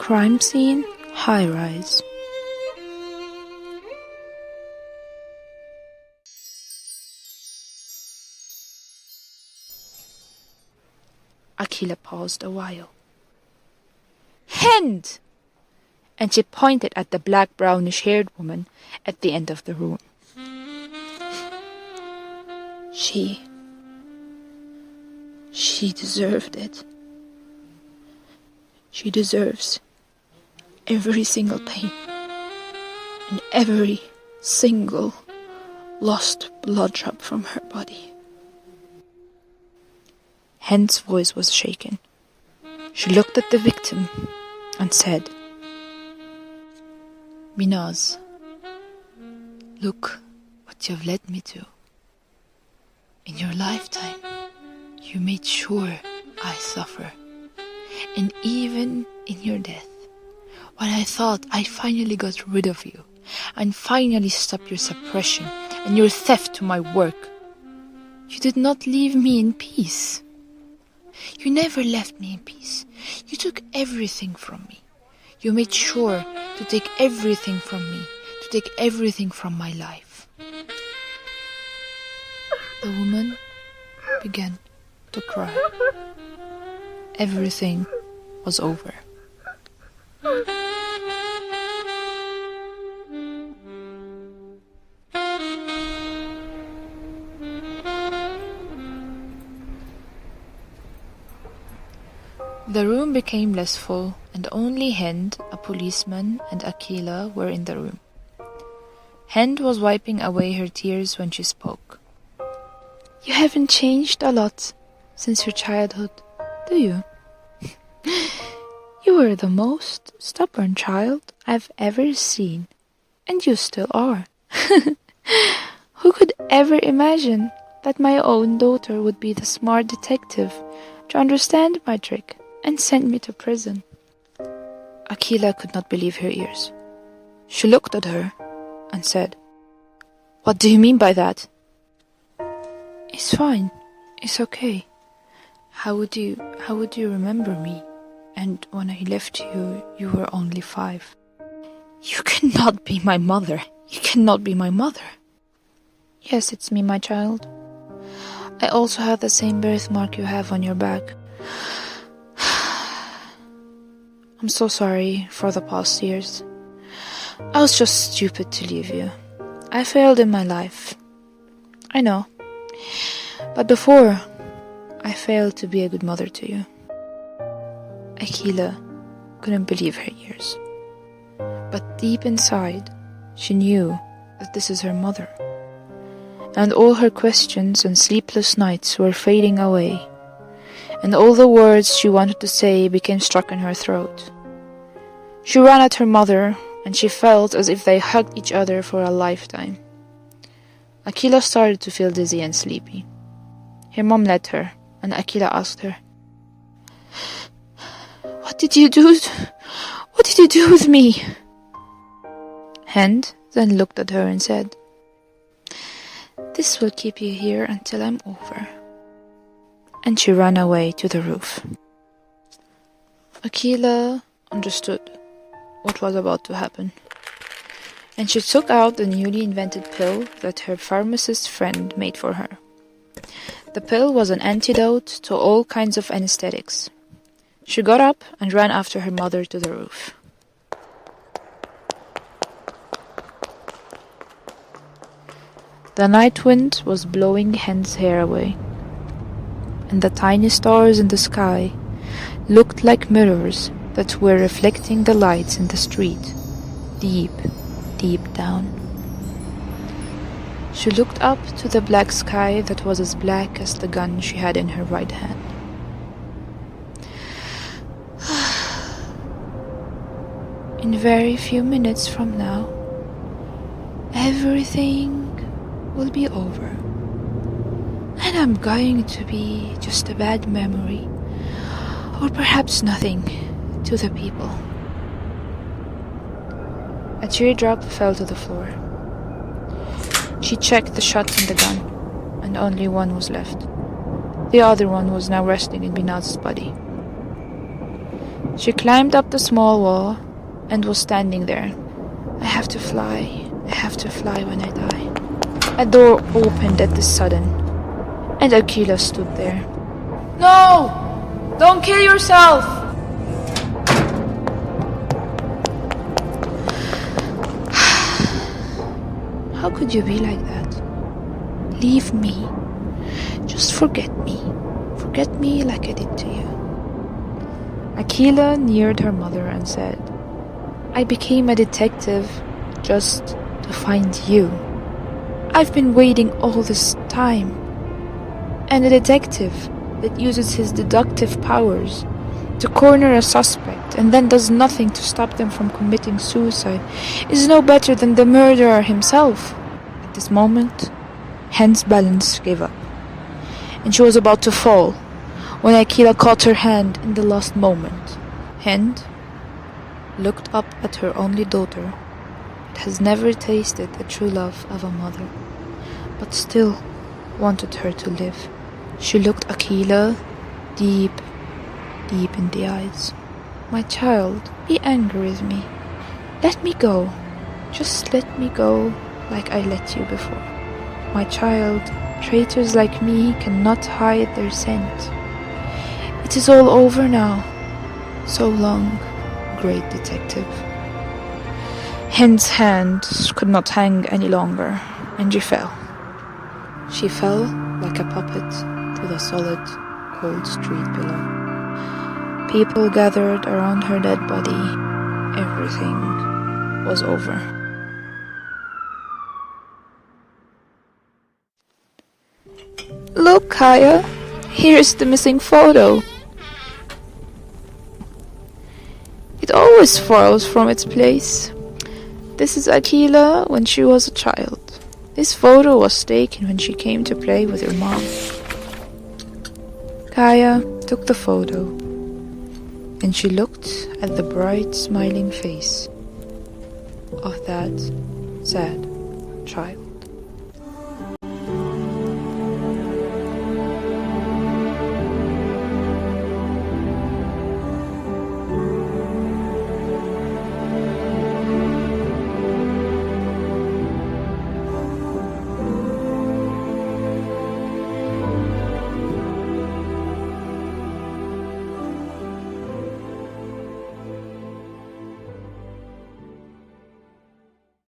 Crime scene, high rise. Akila paused a while. Hind! And she pointed at the black brownish-haired woman at the end of the room. She deserved it. She deserves every single pain and every single lost blood drop from her body. Hind's voice was shaken. She looked at the victim and said, Minaz, look what you've led me to. In your lifetime, you made sure I suffer. And even in your death, when I thought I finally got rid of you and finally stopped your suppression and your theft to my work, you did not leave me in peace. You never left me in peace. You took everything from me. You made sure to take everything from me, to take everything from my life. The woman began to cry. Everything was over. The room became less full, and only Hind, a policeman, and Akila were in the room. Hind was wiping away her tears when she spoke. You haven't changed a lot since your childhood, do you? You were the most stubborn child I've ever seen, and you still are. Who could ever imagine that my own daughter would be the smart detective to understand my trick and send me to prison? Akila could not believe her ears. She looked at her and said, What do you mean by that? It's fine. It's okay. How would you remember me? And when I left you, you were only 5. You cannot be my mother. You cannot be my mother. Yes, it's me, my child. I also have the same birthmark you have on your back. I'm so sorry for the past years. I was just stupid to leave you. I failed in my life. I know. But before, I failed to be a good mother to you. Akila couldn't believe her ears. But deep inside, she knew that this is her mother. And all her questions and sleepless nights were fading away, and all the words she wanted to say became stuck in her throat. She ran at her mother, and she felt as if they hugged each other for a lifetime. Akila started to feel dizzy and sleepy. Her mom led her, and Akila asked her, What did you do? What did you do with me? Hind then looked at her and said, This will keep you here until I'm over. And she ran away to the roof. Akila understood what was about to happen, and she took out the newly invented pill that her pharmacist friend made for her. The pill was an antidote to all kinds of anesthetics. She got up and ran after her mother to the roof. The night wind was blowing Hind's hair away, and the tiny stars in the sky looked like mirrors that were reflecting the lights in the street, deep, deep down. She looked up to the black sky that was as black as the gun she had in her right hand. In very few minutes from now, everything will be over, and I'm going to be just a bad memory, or perhaps nothing, to the people. A teardrop fell to the floor. She checked the shots in the gun, and only one was left. The other one was now resting in Binaz's body. She climbed up the small wall and was standing there. I have to fly. I have to fly when I die. A door opened at the sudden, and Akila stood there. No! Don't kill yourself! How could you be like that? Leave me. Just forget me. Forget me like I did to you. Akila neared her mother and said, I became a detective just to find you. I've been waiting all this time. And a detective that uses his deductive powers to corner a suspect and then does nothing to stop them from committing suicide is no better than the murderer himself. At this moment, Hen's balance gave up, and she was about to fall when Akila caught her hand in the last moment. Hen looked up at her only daughter, but has never tasted the true love of a mother, but still wanted her to live. She looked Akila deep in the eyes. My child, be angry with me. Let me go. Just let me go like I let you before. My child, traitors like me cannot hide their scent. It is all over now. So long, great detective. Hen's hands could not hang any longer, and she fell. She fell like a puppet to the solid, cold street below. People gathered around her dead body. Everything was over. Look, Kaya, here's the missing photo. It always falls from its place. This is Akila when she was a child. This photo was taken when she came to play with her mom. Kaya took the photo, and she looked at the bright, smiling face of that sad child.